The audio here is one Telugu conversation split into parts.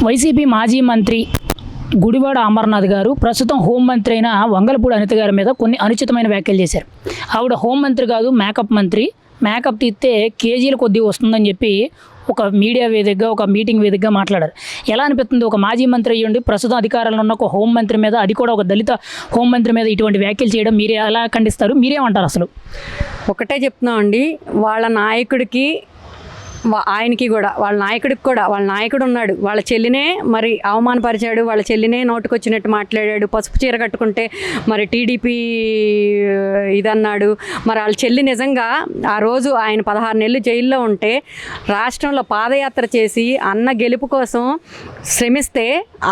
వైసీపీ మాజీ మంత్రి గుడివాడ అమర్నాథ్ గారు ప్రస్తుతం హోంమంత్రి అయిన వంగలపూడి అనిత గారి మీద కొన్ని అనుచితమైన వ్యాఖ్యలు చేశారు. ఆవిడ హోంమంత్రి కాదు, మేకప్ మంత్రి. మేకప్ తీస్తే కేజీలు కొద్దీ వస్తుందని చెప్పి ఒక మీడియా వేదికగా, ఒక మీటింగ్ వేదికగా మాట్లాడారు. ఎలా అనిపిస్తుంది? ఒక మాజీ మంత్రి అయ్యుండి ప్రస్తుతం అధికారంలో ఉన్న ఒక హోంమంత్రి మీద, అది కూడా ఒక దళిత హోంమంత్రి మీద ఇటువంటి వ్యాఖ్యలు చేయడం మీరు ఎలా ఖండిస్తారు? మీరేమంటారు? అసలు ఒకటే చెప్తున్నామండి, వాళ్ళ నాయకుడికి ఆయనకి కూడా, వాళ్ళ నాయకుడికి కూడా, వాళ్ళ నాయకుడు ఉన్నాడు, వాళ్ళ చెల్లినే మరి అవమానపరిచాడు, వాళ్ళ చెల్లినే నోటుకొచ్చినట్టు మాట్లాడాడు, పసుపు చీర కట్టుకుంటే మరి టీడీపీ ఇదన్నాడు. మరి వాళ్ళ చెల్లి నిజంగా ఆ రోజు ఆయన 16 నెలలు జైల్లో ఉంటే రాష్ట్రంలో పాదయాత్ర చేసి అన్న గెలుపు కోసం శ్రమిస్తే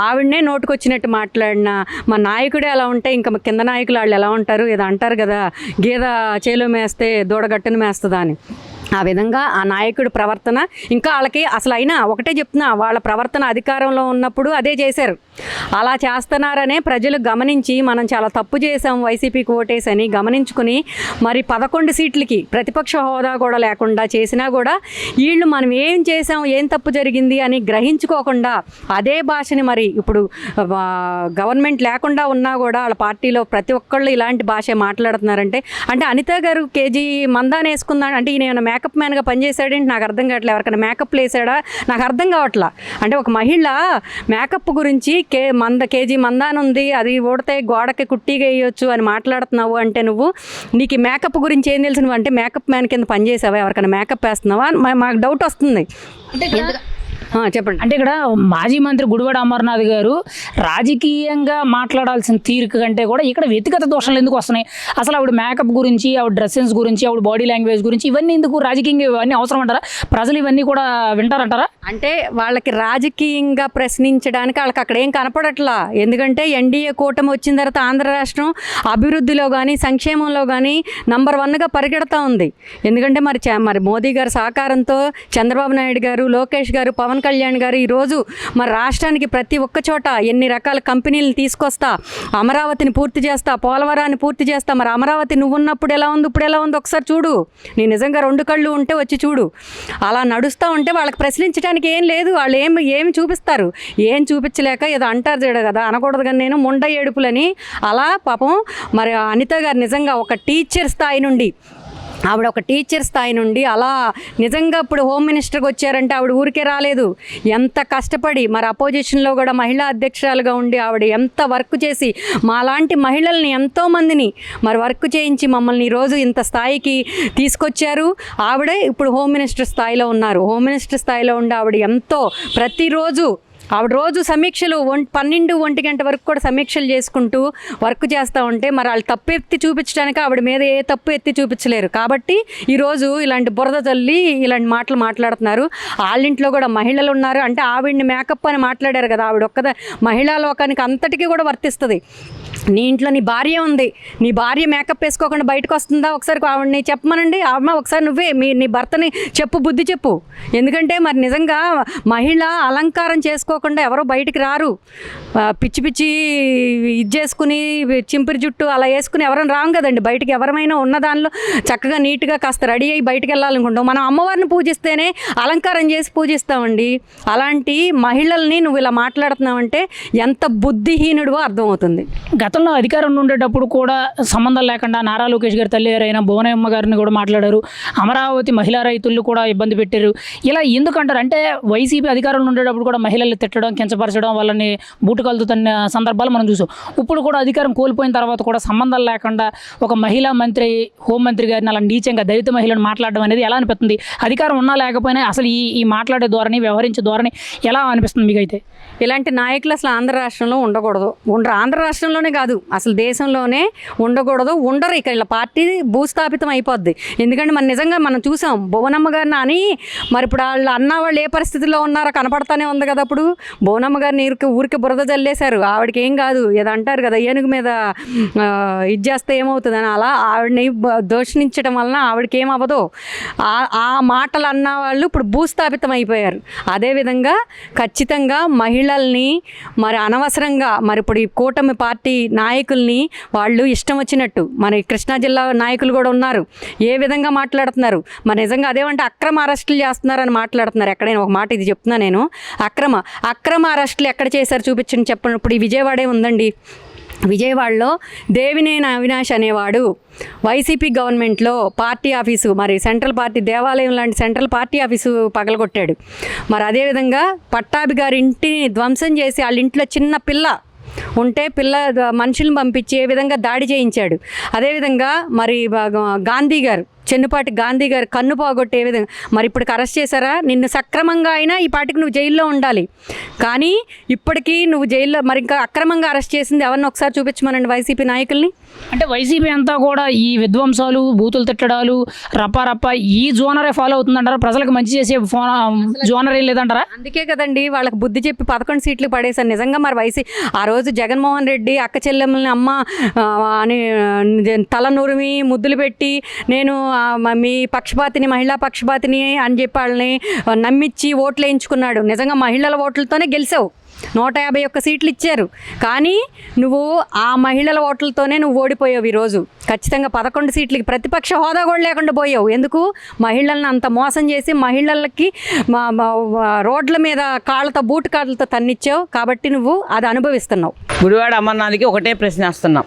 ఆవిడనే నోటుకొచ్చినట్టు మాట్లాడిన మా నాయకుడే అలా ఉంటే ఇంకా కింద నాయకులు వాళ్ళు ఎలా ఉంటారు? ఏదో అంటారు కదా, గేదె చేలో మేస్తే దూడగట్టును మేస్తుందా అని. ఆ విధంగా ఆ నాయకుడి ప్రవర్తన, ఇంకా వాళ్ళకి అసలు అయినా ఒకటే చెప్తున్నా, వాళ్ళ ప్రవర్తన అధికారంలో ఉన్నప్పుడు అదే చేశారు. అలా చేస్తున్నారనే ప్రజలు గమనించి మనం చాలా తప్పు చేసాం వైసీపీకి ఓటేసని గమనించుకుని మరి 11 సీట్లకి ప్రతిపక్ష హోదా కూడా లేకుండా చేసినా కూడా వీళ్ళు మనం ఏం చేసాం, ఏం తప్పు జరిగింది అని గ్రహించుకోకుండా అదే భాషని మరి ఇప్పుడు గవర్నమెంట్ లేకుండా ఉన్నా కూడా వాళ్ళ పార్టీలో ప్రతి ఒక్కళ్ళు ఇలాంటి భాష మాట్లాడుతున్నారంటే, అంటే అనిత గారు కేజీ మందాన్ని వేసుకుందా అంటే ఈయన మేకప్ మ్యాన్గా పనిచేశాడేంటి నాకు అర్థం కావట్లేదు. ఎవరికైనా మేకప్ వేసాడా నాకు అర్థం కావట్లా. అంటే ఒక మహిళ మేకప్ గురించి కేజీ మందాన ఉంది, అది ఓడితే గోడకి కుట్టిగా వేయొచ్చు అని మాట్లాడుతున్నావు అంటే నీకు మేకప్ గురించి ఏం తెలుసు? నువ్వు అంటే మేకప్ మ్యాన్ కింద పనిచేసావా? ఎవరికైనా మేకప్ వేస్తున్నావా? మాకు డౌట్ వస్తుంది. చెప్పండి. అంటే ఇక్కడ మాజీ మంత్రి గుడివాడ అమర్నాథ్ గారు రాజకీయంగా మాట్లాడాల్సిన తీరిక కంటే కూడా ఇక్కడ వ్యక్తిగత దోషాలు ఎందుకు వస్తున్నాయి? అసలు ఆవిడ మేకప్ గురించి, ఆవిడ డ్రెస్ సెన్స్ గురించి, ఆవిడ బాడీ లాంగ్వేజ్ గురించి ఇవన్నీ ఎందుకు? రాజకీయంగా ఇవన్నీ అవసరం అంటారా? ప్రజలు ఇవన్నీ కూడా వింటారంటారా? అంటే వాళ్ళకి రాజకీయంగా ప్రశ్నించడానికి వాళ్ళకి అక్కడ ఏం కనపడట్లా. ఎందుకంటే ఎన్డీఏ కూటమి వచ్చిన తర్వాత ఆంధ్ర రాష్ట్రం అభివృద్ధిలో కానీ సంక్షేమంలో కానీ నంబర్ 1గా పరిగెడతా ఉంది. ఎందుకంటే మరి మోదీ గారి సహకారంతో చంద్రబాబు నాయుడు గారు, లోకేష్ గారు, పవన్ కళ్యాణ్ గారు ఈరోజు మరి రాష్ట్రానికి ప్రతి ఒక్క చోట ఎన్ని రకాల కంపెనీలను తీసుకొస్తా, అమరావతిని పూర్తి చేస్తా, పోలవరాన్ని పూర్తి చేస్తా. మరి అమరావతి నువ్వు ఉన్నప్పుడు ఎలా ఉంది, ఇప్పుడు ఎలా ఉంది ఒకసారి చూడు. నీ నిజంగా 2 కళ్ళు ఉంటే వచ్చి చూడు. అలా నడుస్తూ ఉంటే వాళ్ళకి ప్రశ్నించడానికి ఏం లేదు. వాళ్ళు ఏమి చూపిస్తారు? ఏం చూపించలేక ఏదో అంటారు చేయడు కదా, అనకూడదు కానీ నేను ముండ ఏడుపులని. అలా పాపం మరి అనిత గారు నిజంగా ఒక టీచర్ స్థాయి నుండి అలా నిజంగా ఇప్పుడు హోమ్ మినిస్టర్కి వచ్చారంటే ఆవిడ ఊరికే రాలేదు. ఎంత కష్టపడి మరి అపోజిషన్లో కూడా మహిళా అధ్యక్షురాలుగా ఉండి ఆవిడ ఎంత వర్క్ చేసి మాలాంటి మహిళల్ని ఎంతోమందిని మరి వర్క్ చేయించి మమ్మల్ని ఈరోజు ఇంత స్థాయికి తీసుకొచ్చారు. ఆవిడే ఇప్పుడు హోమ్ మినిస్టర్ స్థాయిలో ఉన్నారు. హోమ్ మినిస్టర్ స్థాయిలో ఉండి ఆవిడ ఎంతో ప్రతిరోజు ఆవిడ రోజు సమీక్షలు 12-1 గంట వరకు కూడా సమీక్షలు చేసుకుంటూ వర్క్ చేస్తూ ఉంటే మరి వాళ్ళు తప్పు ఎత్తి చూపించడానికి ఆవిడ మీద ఏ తప్పు ఎత్తి చూపించలేరు. కాబట్టి ఈరోజు ఇలాంటి బురద తల్లి ఇలాంటి మాటలు మాట్లాడుతున్నారు. వాళ్ళింట్లో కూడా మహిళలు ఉన్నారు. అంటే ఆవిడ్ని మేకప్ అని మాట్లాడారు కదా, ఆవిడ ఒక్కదా మహిళా లోకానికి అంతటికీ కూడా వర్తిస్తుంది. నీ ఇంట్లో నీ భార్య ఉంది, నీ భార్య మేకప్ వేసుకోకుండా బయటకు వస్తుందా? ఒకసారి ఆవిడని చెప్పమనండి. అమ్మ ఒకసారి నువ్వే నీ భర్తని చెప్పు, బుద్ధి చెప్పు. ఎందుకంటే మరి నిజంగా మహిళ అలంకారం చేసుకోకుండా ఎవరో బయటికి రారు. పిచ్చి పిచ్చి ఇది చేసుకుని చింపిరి జుట్టు అలా వేసుకుని ఎవరైనా రాం కదండి బయటికి. ఎవరైనా ఉన్న దానిలో చక్కగా నీట్గా కాస్త రెడీ అయ్యి బయటికి వెళ్ళాలనుకుంటాం. మనం అమ్మవారిని పూజిస్తేనే అలంకారం చేసి పూజిస్తామండి. అలాంటి మహిళల్ని నువ్వు ఇలా మాట్లాడుతున్నావంటే ఎంత బుద్ధిహీనుడివో అర్థమవుతుంది. గతంలో అధికారంలో ఉండేటప్పుడు కూడా సంబంధం లేకుండా నారా లోకేష్ గారి తల్లి గారైన భువనమ్మ గారిని కూడా మాట్లాడారు. అమరావతి మహిళా రైతులు కూడా ఇబ్బంది పెట్టారు. ఇలా ఎందుకంటారు? అంటే వైసీపీ అధికారంలో ఉండేటప్పుడు కూడా మహిళలు తిట్టడం, కించపరచడం, వాళ్ళని బూటుకాలతో తన్న సందర్భాలు మనం చూసాం. ఇప్పుడు కూడా అధికారం కోల్పోయిన తర్వాత కూడా సంబంధం లేకుండా ఒక మహిళా మంత్రి, హోంమంత్రి గారిని అలా నీచంగా దళిత మహిళను మాట్లాడడం అనేది ఎలా అనిపిస్తుంది? అధికారం ఉన్నా లేకపోయినా అసలు ఈ మాట్లాడే ధోరణి, వ్యవహరించే ధోరణి ఎలా అనిపిస్తుంది మీకైతే? ఇలాంటి నాయకులు అసలు ఆంధ్ర రాష్ట్రంలో ఉండకూడదు. ఆంధ్ర రాష్ట్రంలోనే కాదు, అసలు దేశంలోనే ఉండకూడదు. ఉండరు. ఇక ఇలా పార్టీ భూస్థాపితం అయిపోద్ది. ఎందుకంటే మనం నిజంగా మనం చూసాం భువనమ్మ గారిని అని. మరి ఇప్పుడు వాళ్ళు అన్నవాళ్ళు ఏ పరిస్థితిలో ఉన్నారో కనపడతానే ఉంది కదా. అప్పుడు భువనమ్మ గారిని ఊరికి బురద జల్లేశారు. ఆవిడకి ఏం కాదు, ఏదో అంటారు కదా, ఏనుగు మీద ఇది చేస్తే ఏమవుతుందని. అలా ఆవిడని దూషించడం వలన ఆవిడకి ఏమవ్వదు. ఆ మాటలు అన్నవాళ్ళు ఇప్పుడు భూస్థాపితం అయిపోయారు. అదేవిధంగా ఖచ్చితంగా మహిళల్ని మరి అనవసరంగా మరి ఇప్పుడు ఈ కూటమి పార్టీ నాయకుల్ని వాళ్ళు ఇష్టం వచ్చినట్టు, మన కృష్ణా జిల్లా నాయకులు కూడా ఉన్నారు, ఏ విధంగా మాట్లాడుతున్నారు. మరి నిజంగా అదేమంటే అక్రమ అరెస్టులు చేస్తున్నారని మాట్లాడుతున్నారు. ఎక్కడైనా ఒక మాట ఇది చెప్తున్నా నేను, అక్రమ అరెస్టులు ఎక్కడ చేశారు చూపించండి చెప్పండి. ఇప్పుడు ఈ విజయవాడే ఉందండి, విజయవాడలో దేవినేని అవినాష్ అనేవాడు వైసీపీ గవర్నమెంట్లో పార్టీ ఆఫీసు, మరి సెంట్రల్ పార్టీ దేవాలయం లాంటి సెంట్రల్ పార్టీ ఆఫీసు పగలగొట్టాడు. మరి అదేవిధంగా పట్టాభి గారి ఇంటిని ధ్వంసం చేసి వాళ్ళ ఇంట్లో చిన్న పిల్ల ఉంటే మనుషులను పంపించి ఏ విధంగా దాడి చేయించాడు. అదేవిధంగా మరి గాంధీ గారు, చెన్నుపాటి గాంధీ గారు కన్ను పోగొట్టే విధంగా మరి ఇప్పటికి అరెస్ట్ చేశారా? నిన్ను సక్రమంగా అయినా ఈ పాటికి నువ్వు జైల్లో ఉండాలి, కానీ ఇప్పటికీ నువ్వు జైల్లో మరి ఇంకా అక్రమంగా అరెస్ట్ చేసింది ఎవరిని ఒకసారి చూపించమనండి వైసీపీ నాయకుల్ని. అంటే వైసీపీ అంతా కూడా ఈ విధ్వంసాలు, బూతులు తిట్టడాలు, రప్ప ఈ జోనరే ఫాలో అవుతుందంటారా? ప్రజలకు మంచి చేసే జోనరే లేదంటారా? అందుకే కదండి వాళ్ళకి బుద్ధి చెప్పి 11 సీట్లు పడేశారు. నిజంగా మరి ఆ రోజు జగన్మోహన్ రెడ్డి అక్క చెల్లెమ్మల్ని అమ్మ అని తల నురిమి ముద్దులు పెట్టి నేను మీ పక్షపాతిని, మహిళా పక్షపాతిని అని చెప్పి వాళ్ళని నమ్మించి ఓట్లు వేయించుకున్నాడు. నిజంగా మహిళల ఓట్లతోనే గెలిచావు, 151 సీట్లు ఇచ్చారు, కానీ నువ్వు ఆ మహిళల ఓట్లతోనే నువ్వు ఓడిపోయావు. ఈరోజు ఖచ్చితంగా 11 సీట్లకి ప్రతిపక్ష హోదా కూడా లేకుండా పోయావు. ఎందుకు? మహిళలను అంత మోసం చేసి మహిళలకి రోడ్ల మీద బూట్ కాళ్ళతో తన్నిచ్చావు, కాబట్టి నువ్వు అది అనుభవిస్తున్నావు. గుడివాడ అమర్నాథ్కి ఒకటే ప్రశ్న వేస్తున్నాం.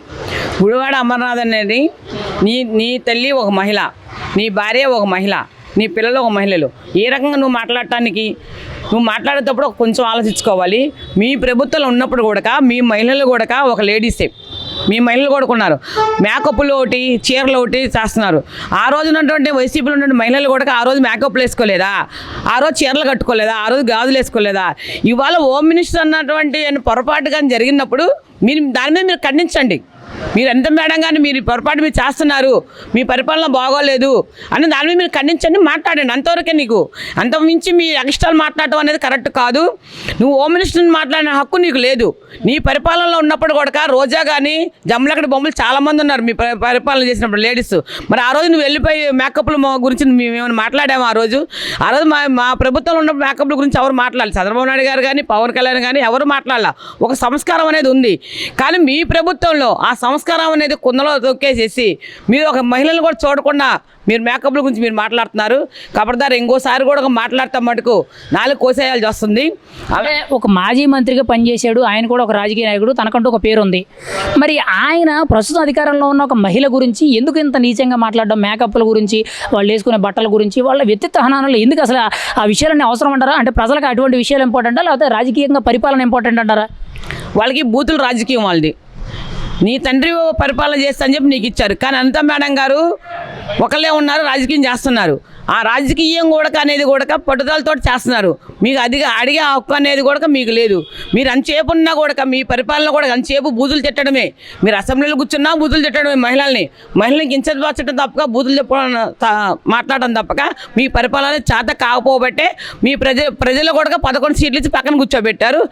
గుడివాడ అమర్నాథ్ అనేది నీ తల్లి ఒక మహిళ, నీ భార్య ఒక మహిళ, నీ పిల్లలు ఒక మహిళలు. ఏ రకంగా నువ్వు మాట్లాడేటప్పుడు కొంచెం ఆలోచించుకోవాలి. మీ ప్రభుత్వంలో ఉన్నప్పుడు కూడా మీ మహిళలు కూడా ఒక లేడీసే, మీ మహిళలు కూడా ఉన్నారు. మేకప్లు ఒకటి, చీరలు ఒకటి చేస్తున్నారు. ఆ రోజు ఉన్నటువంటి వైసీపీలో ఉన్నటువంటి మహిళలు కూడా ఆ రోజు మేకప్లు వేసుకోలేదా? ఆ రోజు చీరలు కట్టుకోలేదా? ఆ రోజు గాజులు వేసుకోలేదా? ఇవాళ హోమ్ మినిస్టర్ అన్నటువంటి పొరపాటు కానీ జరిగినప్పుడు దాని మీద మీరు ఖండించండి. మీరు ఎంత మేడం కానీ మీరు పొరపాటు మీరు చేస్తున్నారు, మీ పరిపాలన బాగోలేదు అని దాని మీద మీరు ఖండించండి, మాట్లాడండి. అంతవరకే నీకు, అంతకుమించి మీ ఎక్స్ట్రాలు మాట్లాడటం అనేది కరెక్ట్ కాదు. నువ్వు హోమ్ మినిస్టర్ని మాట్లాడిన హక్కు నీకు లేదు. నీ పరిపాలనలో ఉన్నప్పుడు కూడా రోజా కానీ జమ్మలక్కడి బొమ్మలు చాలామంది ఉన్నారు మీ పరిపాలన చేసినప్పుడు లేడీస్. మరి ఆ రోజు నువ్వు వెళ్ళిపోయి మేకప్ల గురించి మేము ఏమైనా మాట్లాడాము? ఆ రోజు మా ప్రభుత్వంలో ఉన్నప్పుడు మేకప్ల గురించి ఎవరు మాట్లాడాలి? చంద్రబాబు నాయుడు గారు కానీ, పవన్ కళ్యాణ్ కానీ ఎవరు మాట్లాడాల? ఒక సంస్కారం అనేది ఉంది, కానీ మీ ప్రభుత్వంలో ఆ సంస్కారం అనేది కుందలో తొక్కేసేసి మీరు ఒక మహిళలను కూడా చూడకుండా మీరు మేకప్ల గురించి మీరు మాట్లాడుతున్నారు. ఖబర్దార్ ఇంకోసారి కూడా మాట్లాడతాం మటుకు 4 కోసేయాల్సి వస్తుంది. అంటే ఒక మాజీ మంత్రిగా పనిచేశాడు ఆయన, కూడా ఒక రాజకీయ నాయకుడు, తనకంటూ ఒక పేరు ఉంది. మరి ఆయన ప్రస్తుతం అధికారంలో ఉన్న ఒక మహిళ గురించి ఎందుకు ఇంత నీచంగా మాట్లాడడం? మేకప్ల గురించి, వాళ్ళు వేసుకునే బట్టల గురించి, వాళ్ళ వ్యక్తిత్వ హననాలు ఎందుకు? అసలు ఆ విషయాలన్నీ అవసరం అంటారా? అంటే ప్రజలకు అటువంటి విషయాలు ఇంపార్టెంటా, లేకపోతే రాజకీయంగా పరిపాలన ఇంపార్టెంట్ అంటారా? వాళ్ళకి బూతులు రాజకీయం వాళ్ళది. నీ తండ్రి పరిపాలన చేస్తా అని చెప్పి నీకు ఇచ్చారు, కానీ అనిత మేడం గారు ఒకళ్ళే ఉన్నారు, రాజకీయం చేస్తున్నారు. ఆ రాజకీయం కూడా అనేది కూడా పట్టుదలతో చేస్తున్నారు. మీకు అడిగే హక్కు అనేది కూడా మీకు లేదు. మీరు అంతసేపు ఉన్నా కూడా మీ పరిపాలన కూడా అంతసేపు బూతులు తిట్టడమే. మీరు అసెంబ్లీలో కూర్చున్నా బూతులు తిట్టడమే. మహిళల్ని కించపరచడం తప్పక, బూతులు చెప్పడం మాట్లాడడం తప్పక మీ పరిపాలన చేత కాకపోబట్టే మీ ప్రజలు కూడా 11 సీట్లు ఇచ్చి పక్కన కూర్చోబెట్టారు.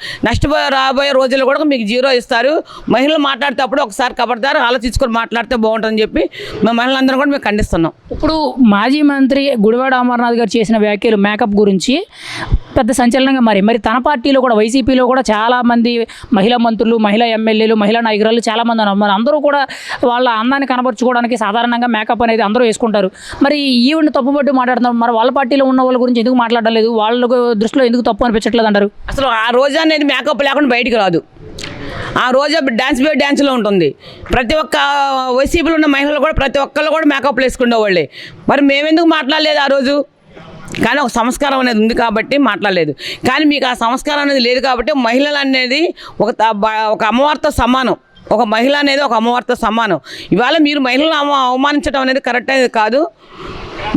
రాబోయే రోజుల్లో కూడా మీకు 0 ఇస్తారు. మహిళలు మాట్లాడేటప్పుడు ఒకసారి ఖబర్దారు ఆలోచించుకొని మాట్లాడితే బాగుంటుందని చెప్పి మేము మహిళలందరం కూడా మేము ఖండిస్తున్నాం. ఇప్పుడు మాజీ మంత్రి గుడివాడ అమర్నాథ్ గారు చేసిన వ్యాఖ్యలు మేకప్ గురించి పెద్ద సంచలనంగా మరి తన పార్టీలో కూడా, వైసీపీలో కూడా చాలామంది మహిళా మంత్రులు, మహిళా ఎమ్మెల్యేలు, మహిళా నాయకురాలు చాలామంది ఉన్నారు. మరి అందరూ కూడా వాళ్ళ అందాన్ని కనబరుచుకోవడానికి సాధారణంగా మేకప్ అనేది అందరూ వేసుకుంటారు. మరి ఈవిని తప్పుపట్టు మాట్లాడుతున్నారు. మరి వాళ్ళ పార్టీలో ఉన్న వాళ్ళ గురించి ఎందుకు మాట్లాడడం లేదు? వాళ్ళ దృష్టిలో ఎందుకు తప్పు అనిపించట్లేదు అంటారు? అసలు ఆ రోజు అనేది మేకప్ లేకుండా బయటికి రాదు. ఆ రోజు డ్యాన్స్లో ఉంటుంది. ప్రతి ఒక్క వైసీపీలో ఉన్న మహిళలు కూడా ప్రతి ఒక్కళ్ళు కూడా మేకప్లు వేసుకునే వాళ్ళే. మరి మేమెందుకు మాట్లాడలేదు ఆ రోజు? కానీ ఒక సంస్కారం అనేది ఉంది కాబట్టి మాట్లాడలేదు. కానీ మీకు ఆ సంస్కారం అనేది లేదు కాబట్టి మహిళలు అనేది ఒక అమ్మవారితో సమానం. ఒక మహిళ అనేది ఒక అమ్మవారితో సమానం. ఇవాళ మీరు మహిళలను అవమానించడం అనేది కరెక్ట్ అనేది కాదు.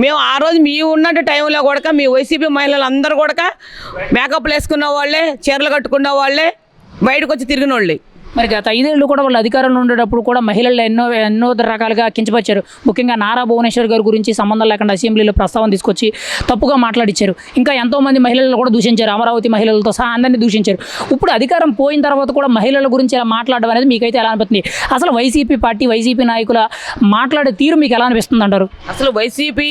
మేము ఆ రోజు మీ ఉన్నట్టు టైంలో కూడా మీ వైసీపీ మహిళలు అందరూ కూడా మేకప్లు వేసుకున్న వాళ్ళే, చీరలు కట్టుకున్న వాళ్ళే, బయటకు వచ్చి తిరిగిన వాళ్ళే. మరి గత 5 ఏళ్ళు కూడా వాళ్ళు అధికారంలో ఉండేటప్పుడు కూడా మహిళలు ఎన్నో రకాలుగా కించపరిచారు. ముఖ్యంగా నారా భువనేశ్వర్ గారి గురించి సంబంధం లేకుండా అసెంబ్లీలో ప్రస్తావన తీసుకొచ్చి తప్పుగా మాట్లాడించారు. ఇంకా ఎంతోమంది మహిళలు కూడా దూషించారు, అమరావతి మహిళలతో సహా అందరినీ దూషించారు. ఇప్పుడు అధికారం పోయిన తర్వాత కూడా మహిళల గురించి ఇలా మాట్లాడడం అనేది మీకైతే ఎలా అనిపిస్తుంది? అసలు వైసీపీ నాయకుల మాట్లాడే తీరు మీకు ఎలా అనిపిస్తుంది అంటారు? అసలు వైసీపీ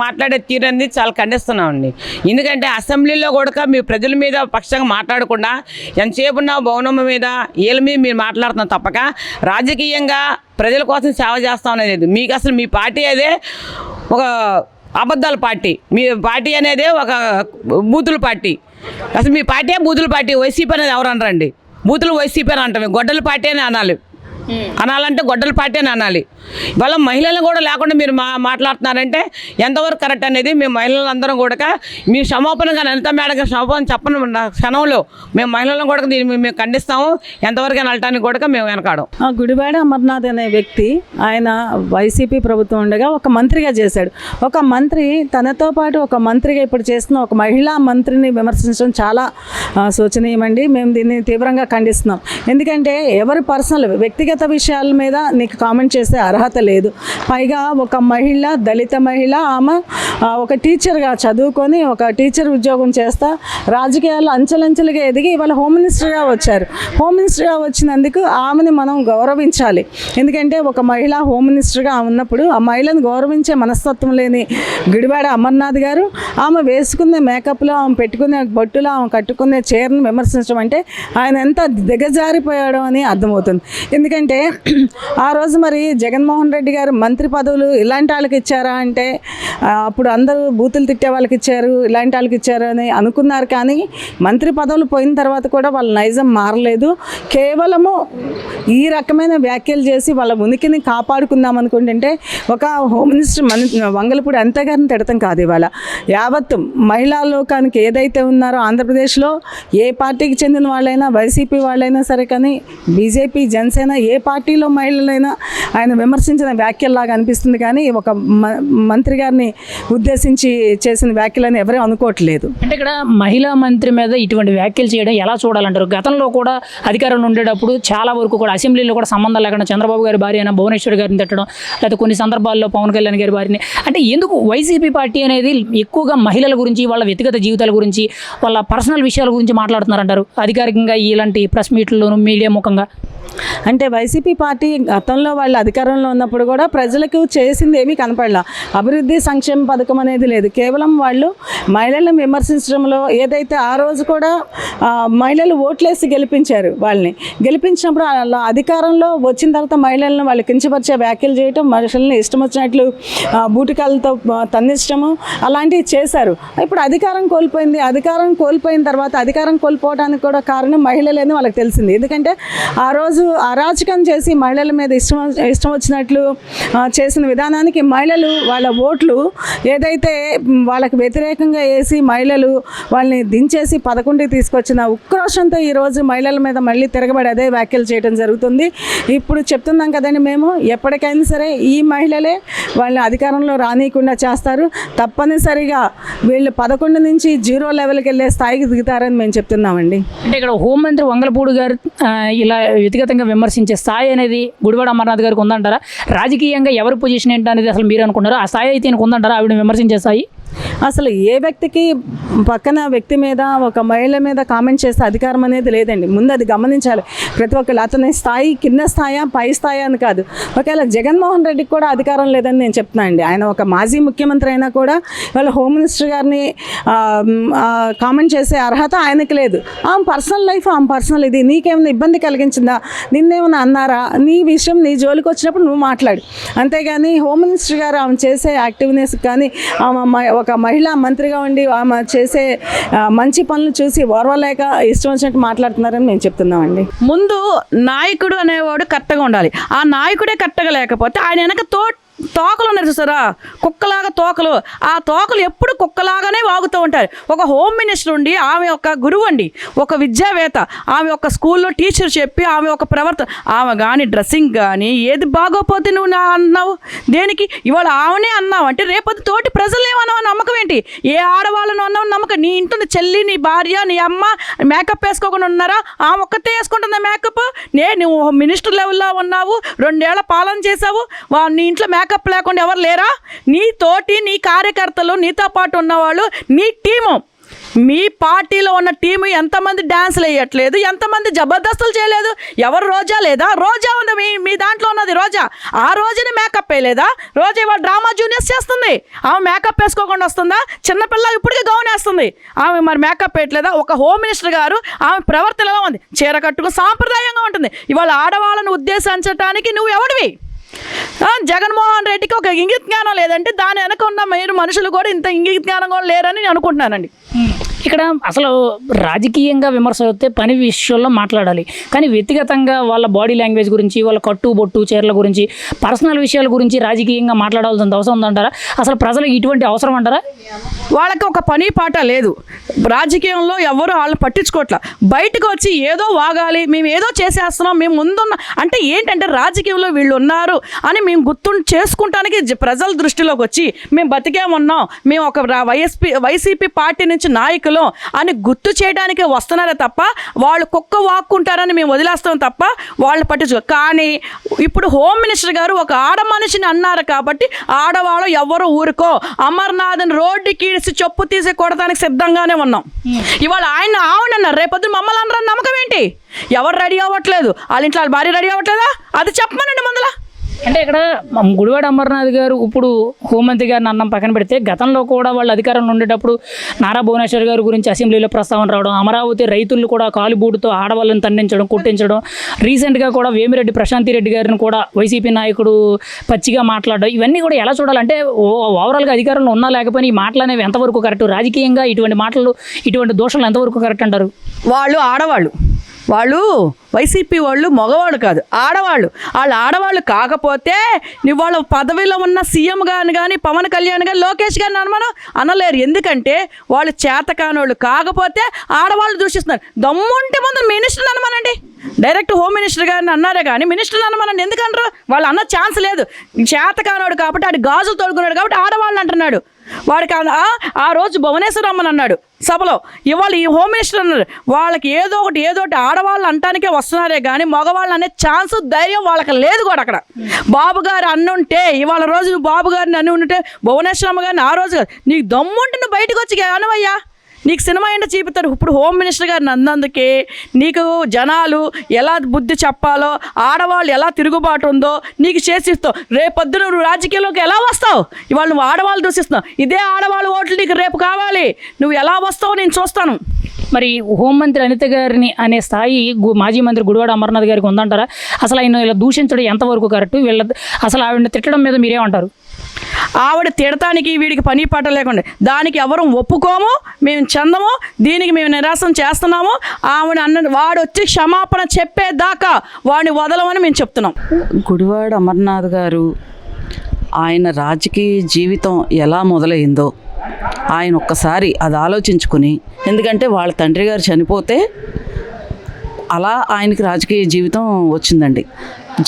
మాట్లాడే తీరు అనేది చాలా ఖండిస్తున్నామండి. ఎందుకంటే అసెంబ్లీలో కూడా మీ ప్రజల మీద పక్షంగా మాట్లాడకుండా ఎంతసేపు ఉన్న భవనం మీద వీళ్ళ మీద మీరు మాట్లాడుతున్నారు తప్పక రాజకీయంగా ప్రజల కోసం సేవ చేస్తాం అనేది మీకు అసలు మీ పార్టీ అదే ఒక అబద్ధాల పార్టీ. మీ పార్టీ అనేది ఒక బూతుల పార్టీ. అసలు మీ పార్టీ బూతుల పార్టీ. వైసీపీ అనేది ఎవరు అనరండి, బూతులు వైసీపీ అని అంటాం. గొడ్డల పార్టీ అని అనాలి, అనాలంటే గొడ్డల పార్టీ అని అనాలి. ఇవాళ మహిళలను కూడా లేకుండా మీరు మాట్లాడుతున్నారంటే ఎంతవరకు కరెక్ట్ అనేది మేము మహిళలందరం కూడా మీ క్షమాపణగా అనిత మేడం క్షమాపణ చెప్పని క్షణంలో మేము మహిళలను కూడా దీన్ని మేము ఖండిస్తాము. ఎంతవరకు వెళ్ళటానికి కూడా మేము వెనకాడం. గుడివాడ అమర్నాథ్ అనే వ్యక్తి ఆయన వైసీపీ ప్రభుత్వం ఉండగా ఒక మంత్రిగా చేశాడు. ఒక మంత్రి తనతో పాటు ఒక మంత్రిగా ఇప్పుడు చేస్తున్న ఒక మహిళా మంత్రిని విమర్శించడం చాలా శోచనీయమండి. మేము దీన్ని తీవ్రంగా ఖండిస్తున్నాం. ఎందుకంటే ఎవరి పర్సనల్ వ్యక్తిగత విషయాల మీద నీకు కామెంట్ చేసే అర్హత లేదు. పైగా ఒక మహిళ, దళిత మహిళ, ఆమె ఒక టీచర్గా చదువుకొని ఒక టీచర్ ఉద్యోగం చేస్తా రాజకీయాల్లో అంచెలంచెలుగా ఎదిగి ఇవాళ హోమ్ మినిస్టర్గా వచ్చారు. హోమ్ మినిస్టర్గా వచ్చినందుకు ఆమెని మనం గౌరవించాలి. ఎందుకంటే ఒక మహిళ హోమ్ మినిస్టర్గా ఉన్నప్పుడు ఆ మహిళను గౌరవించే మనస్తత్వం లేని గుడివాడ అమర్నాథ్ గారు ఆమె వేసుకునే మేకప్లో, ఆమె పెట్టుకునే బొట్టులో, ఆమె కట్టుకునే చీరను విమర్శించడం అంటే ఆయన ఎంత దిగజారిపోయాడో అని అర్థమవుతుంది. ఎందుకంటే ఆ రోజు మరి జగన్మోహన్ రెడ్డి గారు మంత్రి పదవులు ఇలాంటి వాళ్ళకి ఇచ్చారా అంటే అప్పుడు అందరూ బూతులు తిట్టే వాళ్ళకి ఇచ్చారు, ఇలాంటి వాళ్ళకి ఇచ్చారు అని అనుకున్నారు. కానీ మంత్రి పదవులు పోయిన తర్వాత కూడా వాళ్ళ నైజం మారలేదు. కేవలము ఈ రకమైన వ్యాఖ్యలు చేసి వాళ్ళ ఉనికిని కాపాడుకుందాం అనుకుంటుంటే ఒక హోమ్ మినిస్టర్ వంగలపూడి అనిత గారిని తిడతాం కాదు. ఇవాళ యావత్తు మహిళా లోకానికి ఏదైతే ఉన్నారో ఆంధ్రప్రదేశ్లో ఏ పార్టీకి చెందిన వాళ్ళైనా, వైసీపీ వాళ్ళైనా సరే, కానీ బీజేపీ, జనసేన ఏ పార్టీలో మహిళలైనా ఆయన విమర్శించిన వ్యాఖ్యల్లాగా అనిపిస్తుంది. కానీ ఒక మంత్రి గారిని ఉద్దేశించి చేసిన వ్యాఖ్యలని ఎవరూ అనుకోవట్లేదు. అంటే ఇక్కడ మహిళా మంత్రి మీద ఇటువంటి వ్యాఖ్యలు చేయడం ఎలా చూడాలంటారు? గతంలో కూడా అధికారంలో ఉండేటప్పుడు చాలా వరకు కూడా అసెంబ్లీలో కూడా సంబంధం లేకుండా చంద్రబాబు గారి భార్య అయినా భువనేశ్వర్ గారిని తిట్టడం, లేకపోతే కొన్ని సందర్భాల్లో పవన్ కళ్యాణ్ గారి భార్యని. అంటే ఎందుకు వైసీపీ పార్టీ అనేది ఎక్కువగా మహిళల గురించి, వాళ్ళ వ్యక్తిగత జీవితాల గురించి, వాళ్ళ పర్సనల్ విషయాల గురించి మాట్లాడుతున్నారంటారు అధికారికంగా ఇలాంటి ప్రెస్ మీట్లలోనూ మీడియా ముఖంగా? అంటే వైసీపీ పార్టీ గతంలో వాళ్ళు అధికారంలో ఉన్నప్పుడు కూడా ప్రజలకు చేసింది ఏమీ కనపడలా. అభివృద్ధి సంక్షేమ పథకం అనేది లేదు. కేవలం వాళ్ళు మహిళలను విమర్శించడంలో ఏదైతే ఆ రోజు కూడా మహిళలు ఓట్లేసి గెలిపించారు. వాళ్ళని గెలిపించినప్పుడు వాళ్ళ అధికారంలో వచ్చిన తర్వాత మహిళలను వాళ్ళు కించపరిచే వ్యాఖ్యలు చేయటం, మనుషుల్ని ఇష్టం వచ్చినట్లు బూటికాలతో తన్నించడము అలాంటివి చేశారు. ఇప్పుడు అధికారం కోల్పోయింది. అధికారం కోల్పోయిన తర్వాత అధికారం కోల్పోవడానికి కూడా కారణం మహిళలేని వాళ్ళకి తెలిసింది. ఎందుకంటే ఆ రోజు అరాచకం చేసి మహిళల మీద ఇష్టం వచ్చినట్లు చేసిన విధానానికి మహిళలు వాళ్ళ ఓట్లు ఏదైతే వాళ్ళకి వ్యతిరేకంగా వేసి మహిళలు వాళ్ళని దించేసి 11కి తీసుకొచ్చిన ఉక్రోషంతో ఈరోజు మహిళల మీద మళ్ళీ తిరగబడి అదే వ్యాఖ్యలు చేయడం జరుగుతుంది. ఇప్పుడు చెప్తున్నాం కదండి, మేము ఎప్పటికైనా సరే ఈ మహిళలే వాళ్ళని అధికారంలో రానియకుండా చేస్తారు. తప్పనిసరిగా వీళ్ళు 11 నుంచి 0 లెవెల్కి వెళ్ళే స్థాయికి దిగుతారని మేము చెప్తున్నామండి. అంటే ఇక్కడ హోంమంత్రి వంగలపూడి గారు ఇలా వ్యక్తిగతంగా విమర్శించే స్థాయి అనేది గుడివాడ అమర్నాథ్ గారికి ఉందంటారా? రాజకీయంగా ఎవరి పొజిషన్ ఏంటి అనేది అసలు మీరు అనుకుంటారా? ఆ స్థాయి అయితే ఉందంటారా ఆవిడ విమర్శించే స్థాయి? అసలు ఏ వ్యక్తికి పక్కన వ్యక్తి మీద, ఒక మహిళ మీద కామెంట్ చేసే అధికారం అనేది లేదండి. ముందు అది గమనించాలి ప్రతి ఒక్కరు. అతని స్థాయి కింద స్థాయా పై స్థాయి అని కాదు. ఒకవేళ జగన్మోహన్ రెడ్డికి కూడా అధికారం లేదని నేను చెప్తున్నాను అండి. ఆయన ఒక మాజీ ముఖ్యమంత్రి అయినా కూడా వాళ్ళ హోమ్ మినిస్టర్ గారిని కామెంట్ చేసే అర్హత ఆయనకి లేదు. ఆమె పర్సనల్ లైఫ్, ఆమె పర్సనల్ ఇది. నీకేమైనా ఇబ్బంది కలిగించిందా? నిన్నేమైనా అన్నారా? నీ విషయం నీ జోలికి వచ్చినప్పుడు నువ్వు మాట్లాడు. అంతేగాని హోమ్ మినిస్టర్ గారు ఆమె చేసే యాక్టివ్నెస్ కానీ, ఆమె ఒక మహిళా మంత్రిగా ఉండి ఆమె చేసే మంచి పనులు చూసి ఓర్వలేక ఇష్టం వచ్చినట్టు మాట్లాడుతున్నారని మేము చెప్తున్నామండి. ముందు నాయకుడు అనేవాడు కరెక్ట్గా ఉండాలి. ఆ నాయకుడే కరెక్ట్గా లేకపోతే ఆయన వెనక తోకలు ఉన్నారు చూసారా, కుక్కలాగా తోకలు. ఆ తోకలు ఎప్పుడు కుక్కలాగానే వాగుతూ ఉంటారు. ఒక హోమ్ మినిస్టర్ ఉండి ఆమె ఒక గురువు అండి, ఒక విద్యావేత్త, ఆమె ఒక స్కూల్లో టీచర్ చెప్పి ఆమె ఒక ప్రవర్తన, ఆమె కానీ డ్రెస్సింగ్ కానీ ఏది బాగోపోతే నువ్వు అన్నావు దేనికి? ఇవాళ ఆమెనే అన్నావు అంటే రేపొద్దు తోటి ప్రజలు ఏమన్నావు నమ్మకం ఏంటి? ఏ ఆడవాళ్ళను అన్నావు నమ్మకం? నీ ఇంట్లో చెల్లి, నీ భార్య, నీ అమ్మ మేకప్ వేసుకోకుండా ఉన్నారా? ఆమె ఒక్కతే వేసుకుంటుందా మేకప్? నువ్వు మినిస్టర్ లెవెల్లో ఉన్నావు, 2 ఏళ్ల పాలన చేసావు, నీ ఇంట్లో మేకప్ లేకుండా ఎవరు లేరా? నీ తోటి నీ కార్యకర్తలు, నీతో పాటు ఉన్నవాళ్ళు, నీ టీము మీ పార్టీలో ఉన్న టీము ఎంతమంది డ్యాన్సులు వేయట్లేదు, ఎంతమంది జబర్దస్తులు చేయలేదు? ఎవరు రోజా లేదా? రోజా ఉంది, మీ దాంట్లో ఉన్నది రోజా. ఆ రోజుని మేకప్ వేయలేదా? రోజా ఇవాళ డ్రామా జూనియర్స్ చేస్తుంది, ఆమె మేకప్ వేసుకోకుండా వస్తుందా? చిన్నపిల్ల ఇప్పటికీ గౌన్ వేస్తుంది, ఆమె మరి మేకప్ వేయట్లేదా? ఒక హోమ్ మినిస్టర్ గారు ఆమె ప్రవర్తనలో ఉంది, చీర కట్టుకు సాంప్రదాయంగా ఉంటుంది. ఇవాళ ఆడవాళ్ళను ఉద్దేశించడానికి నువ్వు ఎవడివి? జగన్మోహన్ రెడ్డికి ఒక ఇంగిత జ్ఞానం లేదంటే దాని వెనక ఉన్న మీరు మనుషులు కూడా ఇంత ఇంగిత జ్ఞానం కూడా లేరని నేను అనుకుంటున్నానండి. ఇక్కడ అసలు రాజకీయంగా విమర్శ వస్తే పని విషయంలో మాట్లాడాలి, కానీ వ్యక్తిగతంగా వాళ్ళ బాడీ లాంగ్వేజ్ గురించి, వాళ్ళ కట్టు బొట్టు చీరల గురించి, పర్సనల్ విషయాల గురించి రాజకీయంగా మాట్లాడాల్సిన అవసరం ఉందంటారా? అసలు ప్రజలకు ఇటువంటి అవసరం అంటారా? వాళ్ళకి ఒక పని పాట లేదు, రాజకీయంలో ఎవరు వాళ్ళు పట్టించుకోవట్లా. బయటకు వచ్చి ఏదో వాగాలి, మేము ఏదో చేసేస్తున్నాం, మేము ముందున్న అంటే ఏంటంటే రాజకీయంలో వీళ్ళు ఉన్నారు అని మేము గుర్తు చేసుకుంటానికి ప్రజల దృష్టిలోకి వచ్చి మేము బతికే ఉన్నాం, మేము ఒక వైసీపీ పార్టీ నుంచి నాయకులు అని గుర్తు చేయడానికి వస్తున్నారే తప్ప వాళ్ళు కుక్క వాక్కుంటారని మేము వదిలేస్తాం తప్ప వాళ్ళు పట్టించుకో. కానీ ఇప్పుడు హోమ్ మినిస్టర్ గారు ఒక ఆడ మనిషిని అన్నారు కాబట్టి ఆడవాళ్ళు ఎవరు ఊరుకో, అమర్నాథ్ని రోడ్డుకి ఈడ్చి చెప్పు తీసి కొడటానికి సిద్ధంగానే ఉన్నాం. ఇవాళ ఆవిడ అన్నారు, రేపొద్దు మమ్మల్ని అన్నారు, నమ్మకం ఏంటి? ఎవరు రెడీ అవ్వట్లేదు, వాళ్ళ ఇంట్లో వాళ్ళ భార్య రెడీ అవ్వట్లేదా? అది చెప్పమనండి ముందల. అంటే ఇక్కడ గుడివాడ అమర్నాథ్ గారు ఇప్పుడు హోంమంత్రి గారిని అన్నం పక్కన పెడితే గతంలో కూడా వాళ్ళు అధికారంలో ఉండేటప్పుడు నారా భువనేశ్వర్ గారి గురించి అసెంబ్లీలో ప్రస్తావన రావడం, అమరావతి రైతులు కూడా కాలుబూటుతో ఆడవాళ్ళని తన్నించడం, కొట్టించడం, రీసెంట్గా కూడా వేమిరెడ్డి ప్రశాంతి రెడ్డి గారిని కూడా వైసీపీ నాయకుడు పచ్చిగా మాట్లాడడం, ఇవన్నీ కూడా ఎలా చూడాలంటే ఓవరాల్గా అధికారంలో ఉన్నా లేకపోయినా ఈ మాటలు అనేవి ఎంతవరకు కరెక్ట్? రాజకీయంగా ఇటువంటి మాటలు, ఇటువంటి దోషాలు ఎంతవరకు కరెక్ట్ అంటారు? వాళ్ళు ఆడవాళ్ళు, వాళ్ళు వైసీపీ వాళ్ళు మగవాళ్ళు కాదు, ఆడవాళ్ళు. వాళ్ళు ఆడవాళ్ళు కాకపోతే నువ్వు వాళ్ళ పదవిలో ఉన్న సీఎం గారిని కానీ పవన్ కళ్యాణ్ కానీ లోకేష్ గారిని అనలేరు. ఎందుకంటే వాళ్ళు చేతకానోళ్ళు కాకపోతే ఆడవాళ్ళు దూషిస్తున్నారు. దమ్ముంటే ముందు మినిస్టర్ని అనమనండి, డైరెక్ట్ హోమ్ మినిస్టర్ గారిని అన్నారే కానీ మినిస్టర్ని అనమనండి. ఎందుకంటారు? వాళ్ళు అన్న ఛాన్స్ లేదు. చేతకానోడు కాబట్టి ఆడు గాజులు తొడుగున్నాడు కాబట్టి ఆడవాళ్ళని అంటున్నాడు. వాడికి ఆ రోజు భువనేశ్వరమ్మని అన్నాడు సభలో, ఇవాళ ఈ హోమ్ మినిస్టర్ అన్నారు. వాళ్ళకి ఏదో ఒకటి ఆడవాళ్ళు అంటానికే వస్తున్నారే కానీ మగవాళ్ళు అనే ఛాన్స్ ధైర్యం వాళ్ళకి లేదు కూడా. అక్కడ బాబు గారు అన్నుంటే ఇవాళ రోజు బాబు గారిని అన్ని ఉంటే భువనేశ్వరమ్మ గారిని ఆ రోజు కాదు, నీకు దమ్ముంటే నువ్వు బయటకు వచ్చి అనవయ్యా, నీకు సినిమా ఏంటో చూపుతారు. ఇప్పుడు హోమ్ మినిస్టర్ గారిని అన్నందుకే నీకు జనాలు ఎలా బుద్ధి చెప్పాలో, ఆడవాళ్ళు ఎలా తిరుగుబాటు ఉందో నీకు చేసిస్తావు. రేపొద్దున నువ్వు రాజకీయాల్లోకి ఎలా వస్తావు? ఇవాళ నువ్వు ఆడవాళ్ళు దూషిస్తున్నావు, ఇదే ఆడవాళ్ళ ఓట్లు నీకు రేపు కావాలి, నువ్వు ఎలా వస్తావో నేను చూస్తాను. మరి హోంమంత్రి అనిత గారిని అనే స్థాయి మాజీ మంత్రి గుడివాడ అమర్నాథ్ గారికి ఉందంటారా? అసలు ఆయన ఇలా దూషించడం ఎంతవరకు కరెక్ట్? అసలు ఆవిడని తిట్టడం మీద మీరేమంటారు? ఆవిడ తిడటానికి వీడికి పని పాట లేకుండా దానికి ఎవరు ఒప్పుకోము, మేము చెందము, దీనికి మేము నిరాశం చేస్తున్నాము. ఆవిడ వాడు వచ్చి క్షమాపణ చెప్పేదాకా వాడిని వదలమని మేము చెప్తున్నాం. గుడివాడ అమర్నాథ్ గారు ఆయన రాజకీయ జీవితం ఎలా మొదలైందో ఆయన ఒక్కసారి అది ఆలోచించుకుని, ఎందుకంటే వాళ్ళ తండ్రి గారు చనిపోతే అలా ఆయనకి రాజకీయ జీవితం వచ్చిందండి.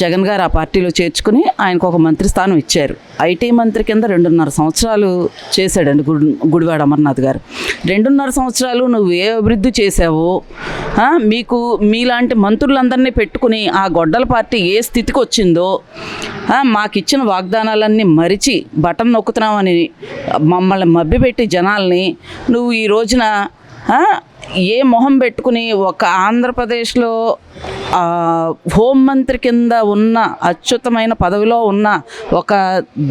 జగన్ గారు ఆ పార్టీలో చేర్చుకుని ఆయనకు ఒక మంత్రి స్థానం ఇచ్చారు. ఐటీ మంత్రి కింద 2.5 సంవత్సరాలు చేశాడండి గుడివాడ అమర్నాథ్ గారు. 2.5 సంవత్సరాలు నువ్వు ఏ అభివృద్ధి చేసావో, మీకు మీలాంటి మంత్రులందరినీ పెట్టుకుని ఆ గొడ్డల పార్టీ ఏ స్థితికి వచ్చిందో, మాకు ఇచ్చిన వాగ్దానాలన్నీ మరిచి బటన్ నొక్కుతున్నామని మమ్మల్ని మభ్యపెట్టి జనాల్ని నువ్వు ఈ రోజున ఏ మొహం పెట్టుకుని ఒక ఆంధ్రప్రదేశ్లో హోంమంత్రి కింద ఉన్న అత్యుత్తమైన పదవిలో ఉన్న ఒక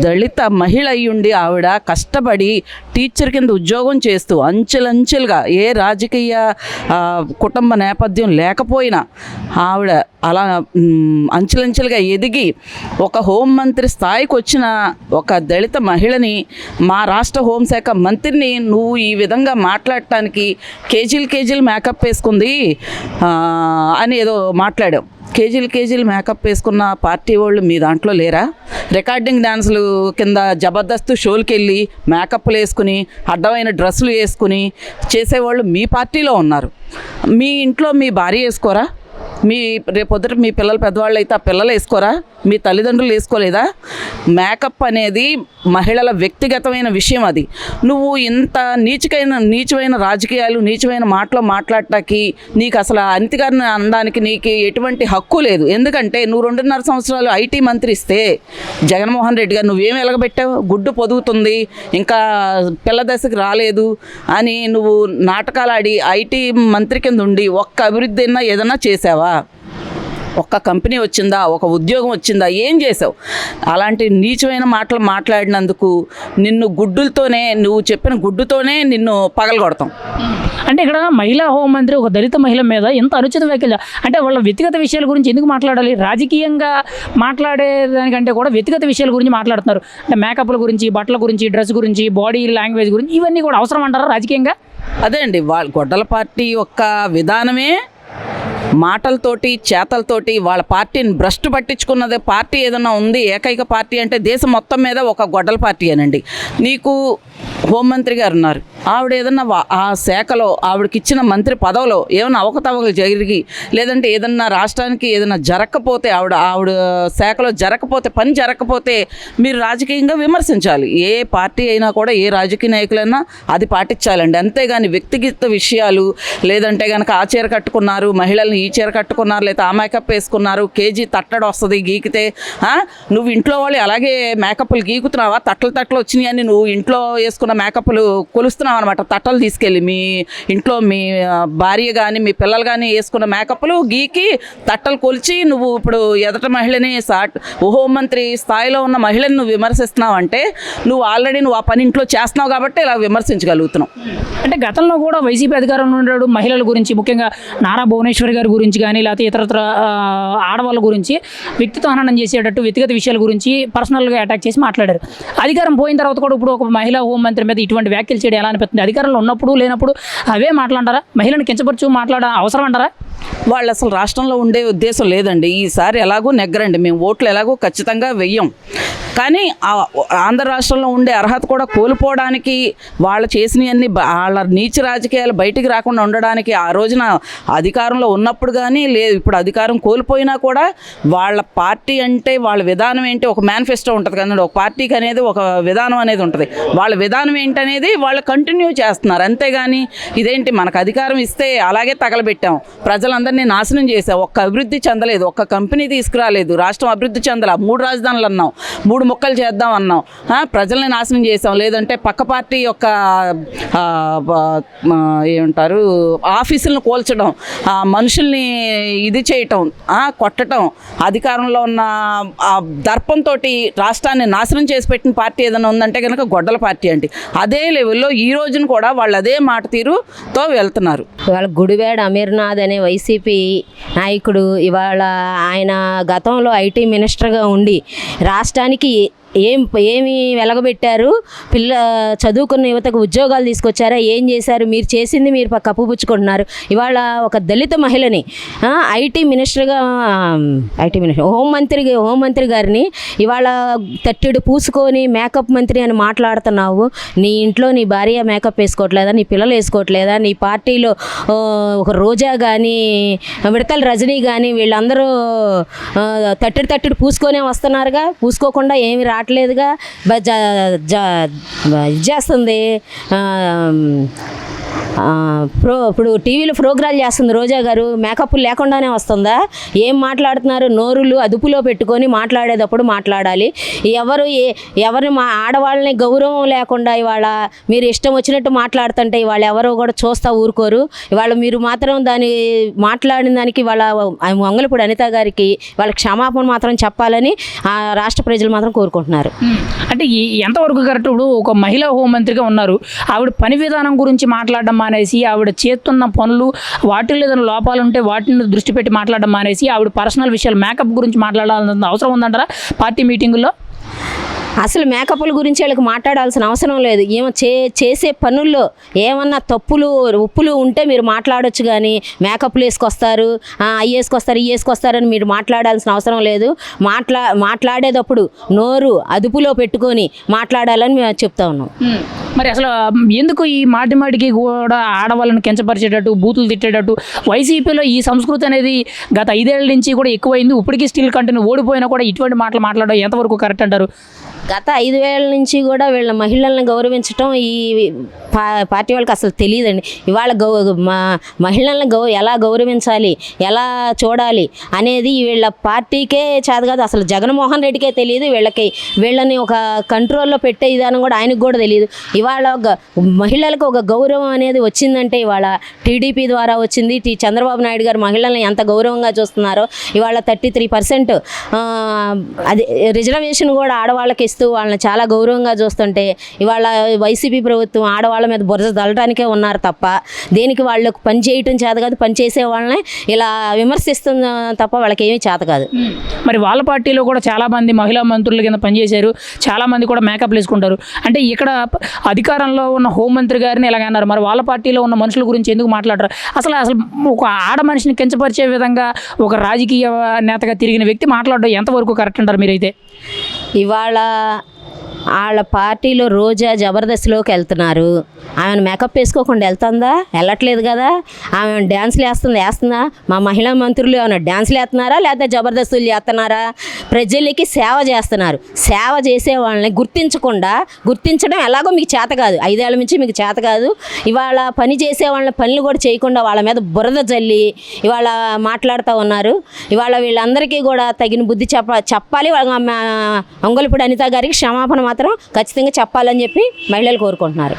దళిత మహిళ అయ్యుండి ఆవిడ కష్టపడి టీచర్ కింద ఉద్యోగం చేస్తూ అంచెలంచెలుగా ఏ రాజకీయ కుటుంబ నేపథ్యం లేకపోయినా ఆవిడ అలా అంచెలంచెలుగా ఎదిగి ఒక హోంమంత్రి స్థాయికి వచ్చిన ఒక దళిత మహిళని, మా రాష్ట్ర హోంశాఖ మంత్రిని నువ్వు ఈ విధంగా మాట్లాడటానికి కేజీలు మేకప్ వేసుకుంది అని ఏదో మాట్లాడాం. కేజీలు మేకప్ వేసుకున్న పార్టీ వాళ్ళు మీ దాంట్లో లేరా? రికార్డింగ్ డ్యాన్సులు కింద జబర్దస్త్ షోలకి వెళ్ళి మేకప్లు వేసుకుని అడ్డమైన డ్రెస్సులు వేసుకుని చేసేవాళ్ళు మీ పార్టీలో ఉన్నారు. మీ ఇంట్లో మీ భార్య వేసుకోరా? మీ రేపొద్దుట మీ పిల్లలు పెద్దవాళ్ళు అయితే ఆ పిల్లలు వేసుకోరా? మీ తల్లిదండ్రులు వేసుకోలేదా? మేకప్ అనేది మహిళల వ్యక్తిగతమైన విషయం. అది నువ్వు ఇంత నీచమైన రాజకీయాలు, నీచమైన మాటలు మాట్లాడటానికి నీకు అసలు అనితిగారిని అనడానికి నీకు ఎటువంటి హక్కు లేదు. ఎందుకంటే నువ్వు 2.5 సంవత్సరాలు ఐటీ మంత్రి ఇస్తే జగన్మోహన్ రెడ్డి గారు నువ్వేం ఎలగబెట్టావు? గుడ్డు పొదుగుతుంది, ఇంకా పిల్ల దశకి రాలేదు అని నువ్వు నాటకాలు ఆడి ఐటీ మంత్రి కింద ఉండి ఒక్క అభివృద్ధి అయినా ఏదన్నా చేసావా? ఒక్క కంపెనీ వచ్చిందా? ఒక ఉద్యోగం వచ్చిందా? ఏం చేసావు? అలాంటి నీచమైన మాటలు మాట్లాడినందుకు నిన్ను గుడ్డులతోనే, నువ్వు చెప్పిన గుడ్డుతోనే నిన్ను పగలగొడతాం. అంటే ఇక్కడ మహిళా హోంమంత్రి ఒక దళిత మహిళ మీద ఎంత అనుచిత వ్యాఖ్యలు, అంటే వాళ్ళ వ్యక్తిగత విషయాల గురించి ఎందుకు మాట్లాడాలి? రాజకీయంగా మాట్లాడేదానికంటే కూడా వ్యక్తిగత విషయాల గురించి మాట్లాడుతున్నారు. అంటే మేకప్ల గురించి, బట్టల గురించి, డ్రెస్ గురించి, బాడీ లాంగ్వేజ్ గురించి, ఇవన్నీ కూడా అవసరం అంటారా రాజకీయంగా? అదే అండి, వాళ్ళ గొడ్డల పార్టీ యొక్క విధానమే మాటలతోటి, చేతలతోటి వాళ్ళ పార్టీని భ్రష్టు పట్టించుకున్నదే పార్టీ ఏదైనా ఉంది, ఏకైక పార్టీ అంటే దేశం మొత్తం మీద ఒక గొడ్డల పార్టీ అనండి. నీకు హోంమంత్రి గారు ఉన్నారు, ఆవిడ ఏదన్నా ఆ శాఖలో ఆవిడకి ఇచ్చిన మంత్రి పదవిలో ఏమైనా అవకతవకలు జరిగి, లేదంటే ఏదన్నా రాష్ట్రానికి ఏదైనా జరగకపోతే, ఆవిడ శాఖలో పని జరగకపోతే మీరు రాజకీయంగా విమర్శించాలి. ఏ పార్టీ అయినా కూడా, ఏ రాజకీయ నాయకులైనా అది పాటించాలండి. అంతేగాని వ్యక్తిగత విషయాలు, లేదంటే కనుక ఆ చీర కట్టుకున్నారు, మహిళల్ని ఈ చీర కట్టుకున్నారు, లేదా ఆ మేకప్ వేసుకున్నారు, కేజీ తట్టడు వస్తుంది గీకితే, నువ్వు ఇంట్లో వాళ్ళు అలాగే మేకప్లు గీకుతున్నావా? తట్టలు వచ్చినాయి అని నువ్వు ఇంట్లో వేసుకున్న మేకప్లు కొలుస్తున్నావు అనమాట. తట్టలు తీసుకెళ్ళి మీ ఇంట్లో మీ భార్య కానీ మీ పిల్లలు కానీ వేసుకున్న మేకప్లు గీకి తట్టలు కొలిచి నువ్వు ఇప్పుడు ఎదట మహిళని హోంమంత్రి స్థాయిలో ఉన్న మహిళని నువ్వు విమర్శిస్తున్నావు అంటే నువ్వు ఆల్రెడీ ఆ పని ఇంట్లో చేస్తున్నావు కాబట్టి ఇలా విమర్శించగలుగుతున్నావు. అంటే గతంలో కూడా వైసీపీ అధికారంలో ఉన్నాడు మహిళల గురించి, ముఖ్యంగా నారా భువనేశ్వరి గారి గురించి కానీ, లేకపోతే ఇతరత్ర ఆడవాళ్ళ గురించి వ్యక్తిత్వ హననం చేసేటట్టు వ్యక్తిగత విషయాల గురించి పర్సనల్గా అటాక్ చేసి మాట్లాడారు. అధికారం పోయిన తర్వాత కూడా ఇప్పుడు ఒక మహిళా హోంమంత్రి మీద ఇటువంటి వ్యాఖ్యలు చేయడం ఎలా అనిపిస్తుంది? అధికారంలో ఉన్నప్పుడు లేనప్పుడు అవే మాట్లాడారా? మహిళను కించపరచు మాట్లాడడం అవసరం అంటారా? వాళ్ళు అసలు రాష్ట్రంలో ఉండే ఉద్దేశం లేదండి. ఈసారి ఎలాగో నెగ్గరండి, మేము ఓట్లు ఎలాగో ఖచ్చితంగా వెయ్యం. కానీ ఆంధ్ర రాష్ట్రంలో ఉండే అర్హత కూడా కోల్పోవడానికి, వాళ్ళు చేసినవన్నీ వాళ్ళ నీచ రాజకీయాలు బయటికి రాకుండా ఉండడానికి ఆ రోజున అధికారంలో ఉన్నప్పుడు కానీ, లేదు ఇప్పుడు అధికారం కోల్పోయినా కూడా వాళ్ళ పార్టీ అంటే వాళ్ళ విధానం ఏంటి, ఒక మేనిఫెస్టో ఉంటుంది కదండి. ఒక పార్టీకి అనేది ఒక విధానం అనేది ఉంటుంది. వాళ్ళ విధానం ఏంటనేది వాళ్ళు కంటిన్యూ చేస్తున్నారు. అంతేగాని ఇదేంటి మనకు అధికారం ఇస్తే అలాగే తగలబెట్టాం, ప్రజలందరినీ నాశనం చేసాం, ఒక్క అభివృద్ధి చెందలేదు, ఒక్క కంపెనీ తీసుకురాలేదు, రాష్ట్రం అభివృద్ధి చెందలా, 3 రాజధానులు అన్నాం, 3 ముక్కలు చేద్దాం అన్నాం, ప్రజల్ని నాశనం చేసాం. లేదంటే పక్క పార్టీ యొక్క ఏమంటారు ఆఫీసులను కూల్చడం, మనుషుల్ని ఇది చేయటం, కొట్టడం, అధికారంలో ఉన్న దర్పంతో రాష్ట్రాన్ని నాశనం చేసి పెట్టిన పార్టీ ఏదైనా ఉందంటే కనుక గొడ్డల పార్టీ అండి. అదే లెవెల్లో ఈ రోజున కూడా వాళ్ళు అదే మాట తీరుతో వెళ్తున్నారు. ఇవాళ గుడివాడ అమర్నాథ్ అనే వైసీపీ నాయకుడు ఇవాళ ఆయన గతంలో ఐటీ మినిస్టర్గా ఉండి రాష్ట్రానికి ఏమి వెలగబెట్టారు? చదువుకున్న యువతకు ఉద్యోగాలు తీసుకొచ్చారా? ఏం చేశారు? మీరు చేసింది మీరు కప్పుపుచ్చుకుంటున్నారు. ఇవాళ ఒక దళిత మహిళని ఐటీ మినిస్టర్ హోంమంత్రి గారిని ఇవాళ తట్టెడు పూసుకొని మేకప్ మంత్రి అని మాట్లాడుతున్నావు. నీ ఇంట్లో నీ భార్య మేకప్ వేసుకోవట్లేదా? నీ పిల్లలు వేసుకోవట్లేదా? నీ పార్టీలో ఒక రోజా కానీ, విడతల రజనీ కానీ వీళ్ళందరూ తట్టెడు పూసుకొనే వస్తున్నారుగా. పూసుకోకుండా ఏమి రావట్లేదుగా. చేస్తుంది ఇప్పుడు టీవీలో ప్రోగ్రాలు చేస్తుంది రోజా గారు, మేకప్ లేకుండానే వస్తుందా? ఏం మాట్లాడుతున్నారు? నోరులు అదుపులో పెట్టుకొని మాట్లాడేటప్పుడు మాట్లాడాలి. ఎవరిని ఆడవాళ్ళని గౌరవం లేకుండా ఇవాళ మీరు ఇష్టం వచ్చినట్టు మాట్లాడుతుంటే ఇవాళ ఎవరో కూడా చూస్తా ఊరుకోరు. ఇవాళ మీరు మాత్రం దాన్ని మాట్లాడిన దానికి వాళ్ళ మంగళపూడి అనిత గారికి వాళ్ళ క్షమాపణ మాత్రం చెప్పాలని రాష్ట్ర ప్రజలు మాత్రం కోరుకుంటున్నారు. అంటే ఎంతవరకు కరెక్ట్? ఇప్పుడు ఒక మహిళా హోంమంత్రిగా ఉన్నారు, ఆవిడ పని విధానం గురించి మాట్లాడడం మానేసి, ఆవిడ చేస్తున్న పనులు వాటిల్లో ఏదైనా లోపాలు ఉంటే వాటిని దృష్టి పెట్టి మాట్లాడడం మానేసి, ఆవిడ పర్సనల్ విషయాలు మేకప్ గురించి మాట్లాడాల్సిన అవసరం ఉందంటారా పార్టీ మీటింగుల్లో? అసలు మేకప్ల గురించి వీళ్ళకి మాట్లాడాల్సిన అవసరం లేదు. ఏమో చేసే పనుల్లో ఏమన్నా తప్పులు ఉప్పులు ఉంటే మీరు మాట్లాడొచ్చు, కానీ మేకప్లు వేసుకొస్తారు, అవి వేసుకొస్తారు, ఇవి వేసుకొస్తారు అని మీరు మాట్లాడాల్సిన అవసరం లేదు. మాట్లాడేటప్పుడు నోరు అదుపులో పెట్టుకొని మాట్లాడాలని మేము చెప్తా ఉన్నాం. మరి అసలు ఎందుకు ఈ మాటికి కూడా ఆడవాళ్ళని కించపరిచేటట్టు, బూతులు తిట్టేటట్టు వైసీపీలో ఈ సంస్కృతి అనేది గత 5 ఏళ్ల నుంచి కూడా ఎక్కువైంది. ఇప్పటికీ స్టిల్ కంటిన్యూ, ఓడిపోయినా కూడా ఇటువంటి మాటలు మాట్లాడడం ఎంతవరకు కరెక్ట్ అంటారు? గత 5 ఏళ్ల నుంచి కూడా వీళ్ళ మహిళలను గౌరవించడం ఈ పార్టీ వాళ్ళకి అసలు తెలియదండి. ఇవాళ మహిళలను ఎలా గౌరవించాలి, ఎలా చూడాలి అనేది వీళ్ళ పార్టీకే చేత కాదు. అసలు జగన్మోహన్ రెడ్డికే తెలియదు. వీళ్ళని ఒక కంట్రోల్లో పెట్టే విధానం కూడా ఆయనకు కూడా తెలియదు. ఇవాళ మహిళలకు ఒక గౌరవం అనేది వచ్చిందంటే ఇవాళ టీడీపీ ద్వారా వచ్చింది. చంద్రబాబు నాయుడు గారు మహిళలను ఎంత గౌరవంగా చూస్తున్నారో, ఇవాళ 33% అది రిజర్వేషన్ కూడా ఆడవాళ్ళకి ఇస్తూ వాళ్ళని చాలా గౌరవంగా చూస్తుంటే, ఇవాళ వైసీపీ ప్రభుత్వం ఆడవాళ్ళ మీద బురద దల్లడానికే ఉన్నారు తప్ప దేనికి వాళ్ళకు పని చేయటం చేత కాదు. పని చేసే వాళ్ళని ఇలా విమర్శిస్తుంది తప్ప వాళ్ళకి ఏమీ చేత కాదు. మరి వాళ్ళ పార్టీలో కూడా చాలామంది మహిళా మంత్రుల కింద పనిచేశారు, చాలామంది కూడా మేకప్లు వేసుకుంటారు. అంటే ఇక్కడ అధికారంలో ఉన్న హోంమంత్రి గారిని ఎలాగన్నారు, మరి వాళ్ళ పార్టీలో ఉన్న మనుషుల గురించి ఎందుకు మాట్లాడరు? అసలు ఒక ఆడ మనిషిని కించపరిచే విధంగా ఒక రాజకీయ నేతగా తిరిగిన వ్యక్తి మాట్లాడడం ఎంతవరకు కరెక్ట్ అంటారు మీరైతే? ఇవాళ వాళ్ళ పార్టీలో రోజా జబర్దస్త్లోకి వెళ్తున్నారు. ఆమెను మేకప్ వేసుకోకుండా వెళ్తుందా? వెళ్ళట్లేదు కదా. ఆమె డ్యాన్స్లు వేస్తుందా? మా మహిళా మంత్రులు ఏమైనా డ్యాన్స్లు వేస్తున్నారా లేకపోతే జబర్దస్తులు చేస్తున్నారా? ప్రజలకి సేవ చేస్తున్నారు. సేవ చేసే వాళ్ళని గుర్తించడం ఎలాగో మీకు చేత కాదు. 5 ఏళ్ల నుంచి మీకు చేత కాదు. ఇవాళ పని చేసే వాళ్ళని పనులు కూడా చేయకుండా వాళ్ళ మీద బురద జల్లి ఇవాళ మాట్లాడుతూ ఉన్నారు. ఇవాళ వీళ్ళందరికీ కూడా తగిన బుద్ధి చెప్పాలి. అంగొలపూడి అనిత గారికి క్షమాపణ మాత్రం ఖచ్చితంగా చెప్పాలని చెప్పి మహిళలు కోరుకుంటున్నారు.